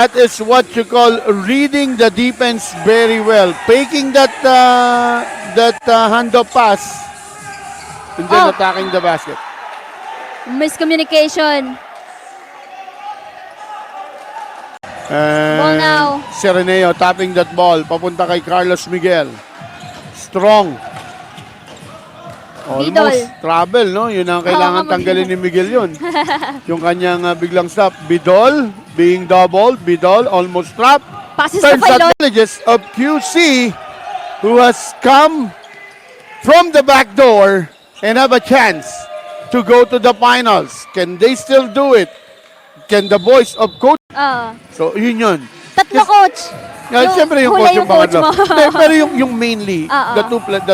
That is what you call reading the defense very well. Faking that handoff pass and then attacking the basket. Miscommunication. And Ball now. Sereneo tapping that ball. Papunta kay Carlos Miguel. Strong. Almost trouble, no? Yun ang kailangan tanggalin ni Miguel yun. Yung kanyang biglang stop. Bidol being doubled. Bidol almost trapped. Passes Turns to out advantages of QC who has come from the back door and have a chance to go to the finals. Can they still do it? Can the boys of coach? So, yun. Tatlo, coach. Siyempre yung hula coach yung coach pangatlo. mo. Pero yung mainly, the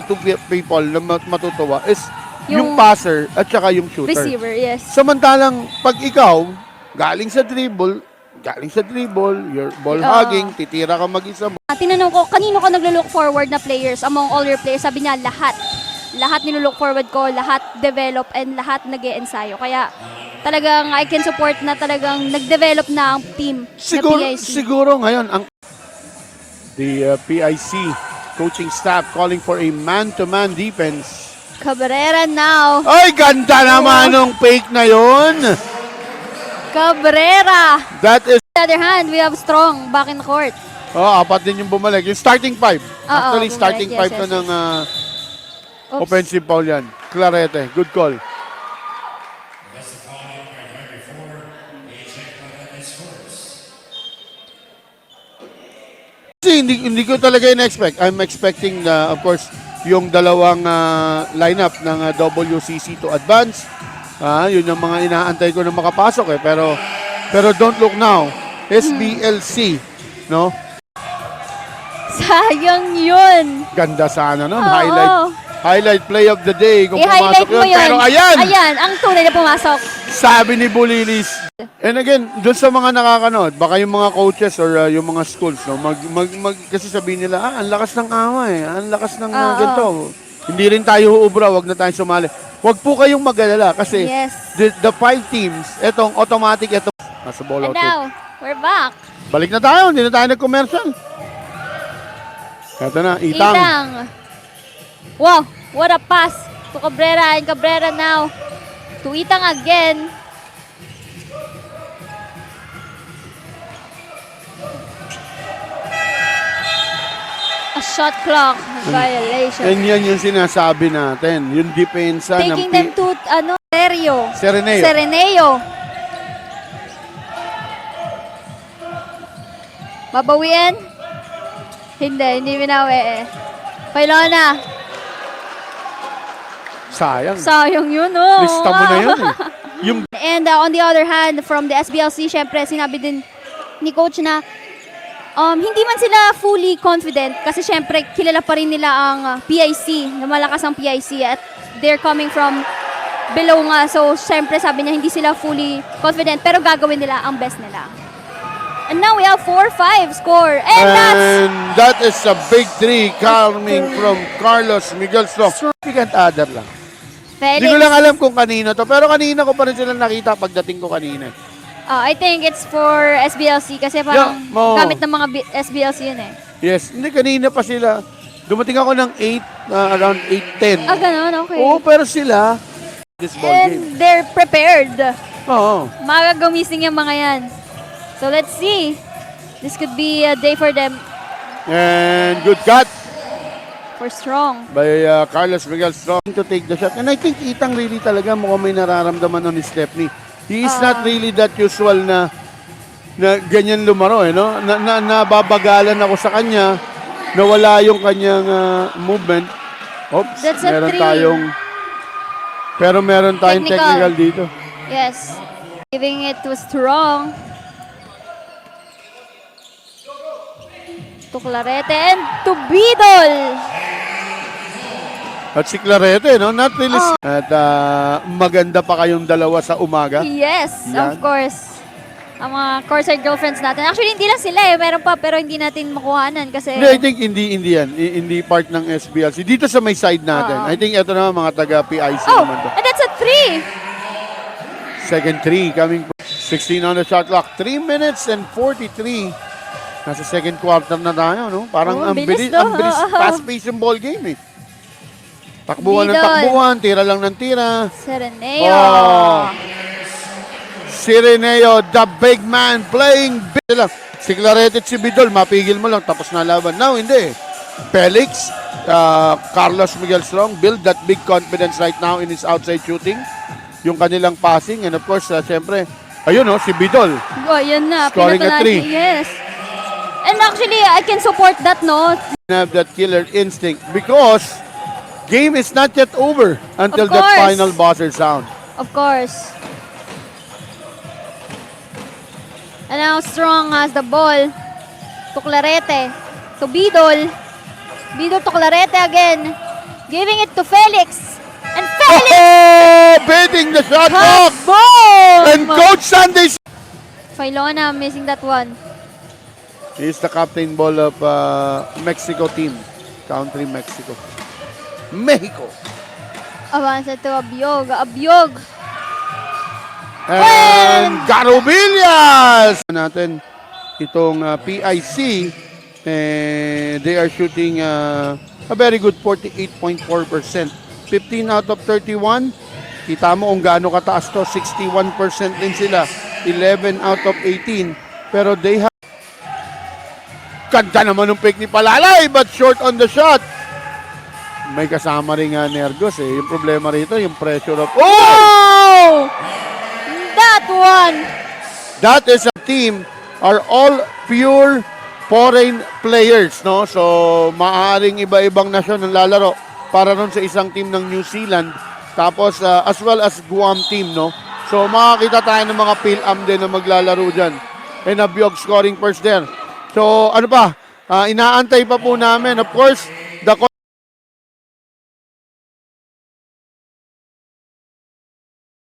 two people na matutuwa is yung passer at saka yung shooter. Receiver, yes. Samantalang pag ikaw, galing sa dribble, your ball hugging, titira ka mag-isa mo. Tinanong ko, kanino ka naglo-look forward na players among all your players? Sabi niya, lahat. Lahat nilo-look forward ko, lahat develop, and lahat nag-e-ensayo. Kaya talagang I can support na talagang nag-develop na ang team Siguro, na PIC. siguro ngayon, the PIC coaching staff calling for a man-to-man defense. Cabrera now. Ay, ganda naman nung fake na yon. Cabrera. That is... On the other hand, we have strong back in court. apat din yung bumalik. Yung starting five. Actually, bumalik. starting five Yes. ng offensive foul yan. Clarete, good call. Kasi hindi ko talaga in-expect. I'm expecting na, of course, yung dalawang lineup ng WCC to advance. Yun yung mga inaantay ko na makapasok eh. Pero don't look now. SBLC, no? Sayang yun. Ganda sana nun. Oo. Highlight play of the day kung I-highlight pumasok mo yun. yun. Pero ayan! Ayan, ang tunay na pumasok. Sabi ni Bulilis. And again, doon sa mga nakakanood, baka yung mga coaches or yung mga schools, no, kasi sabihin nila, ang lakas ng away, ang lakas ng ganito. Hindi rin tayo huubra, wag na tayong sumali. Wag po kayong mag-alala kasi the five teams, etong automatic, nasa ball out. And now, we're back. Balik na tayo, hindi na tayo nag-commercial. Ito na, Itang. Wow, what a pass to Cabrera, and Cabrera now to Itang again. A shot clock violation. And yan yung sinasabi natin, yung depensa ng Taking them to, Sereneo. Sereneo. Babawiin? Hindi binawi eh. Pailona. Sayang yun, oh. Lista mo na yun eh. And on the other hand, from the SBLC, syempre, sinabi din ni coach na hindi man sila fully confident kasi syempre, kilala pa rin nila ang PIC, na malakas ang PIC at they're coming from below nga. So, syempre, sabi niya, hindi sila fully confident pero gagawin nila ang best nila. And now we have 4-5 score. And that is a big three coming from Carlos Miguel Strong. Significant other lang. Felix. Hindi ko lang alam kung kanino to, pero kanina ko pa rin sila nakita pagdating ko kanina. I think it's for SBLC kasi parang gamit ng mga SBLC yun eh. Yes, hindi kanina pa sila. Dumating ako ng 8, around 8:10. Ganun, okay. Oo, pero sila, this ball game. And they're prepared. Oo. Magagumising yung mga yan. So let's see. This could be a day for them. And good cut For Strong. by Carlos Miguel Strong to take the shot. And I think Itang really talaga mukhang may nararamdaman nun ni Stephanie. He is not really that usual na ganyan lumaro, eh, no? Nababagalan ako sa kanya, nawala yung kanyang movement. Oops, That's a meron three. meron tayong technical dito. Yes. Giving it to Strong. To Clarete and to Bidol. At si Clarete, no? Not really. At maganda pa kayong dalawa sa umaga. Yes, Yan. of course. Ang mga courtside girlfriends natin. Actually, hindi lang sila eh. Meron pa pero hindi natin makuhanan kasi... I think hindi yan. Hindi part ng SBLC. Dito sa may side natin. I think ito naman mga taga-PIC naman to. And that's a 3. Second three coming from 16 on the shot clock. 3 minutes and 43. Nasa second quarter na tayo, no? Parang Oh, ang bilis, bilis, no? ang bilis, fast-paced yung ball game, eh. Takbuhan ng Bidol. takbuhan, tira lang ng tira. Sereneo. Oh. Sireneo, the big man, playing big. Si Clarete at si Bidol, mapigil mo lang, tapos na laban. Now, hindi. Felix, Carlos Miguel Strong, build that big confidence right now in his outside shooting. Yung kanilang passing, and of course, syempre, ayun, si Bidol. Oh, yan na. Scoring a Pinatulan- three. Yes. And actually, I can support that, no? Have that killer instinct because game is not yet over until Of that course. final buzzer sound. Of course. And now Strong has the ball. To Clarete. To Bidol. Bidol to Clarete again. Giving it to Felix. And Felix! Oh, baiting the shot clock. Boom! And Coach Sunday. Filona missing that one. He's the captain ball of Mexico team. Country Mexico. Mexico. Avanza to Abiog. Abiog. And Garubillas! Natin itong PIC. They are shooting a very good 48.4%. 15 out of 31. Kita mo kung gaano kataas to. 61% din sila. 11 out of 18. Pero they have... Ganda naman ng pick ni Palalay, but short on the shot. May kasama rin nervous eh. Yung problema rito, yung pressure of... Oh! That one! That is a team are all pure foreign players, no? So, maaaring iba-ibang nasyon ang lalaro para ron sa isang team ng New Zealand. Tapos, as well as Guam team, no? So, makakita tayo ng mga Phil-Am din na maglalaro dyan. And Abiog scoring first there. So, ano pa? Inaantay pa po namin. Of course,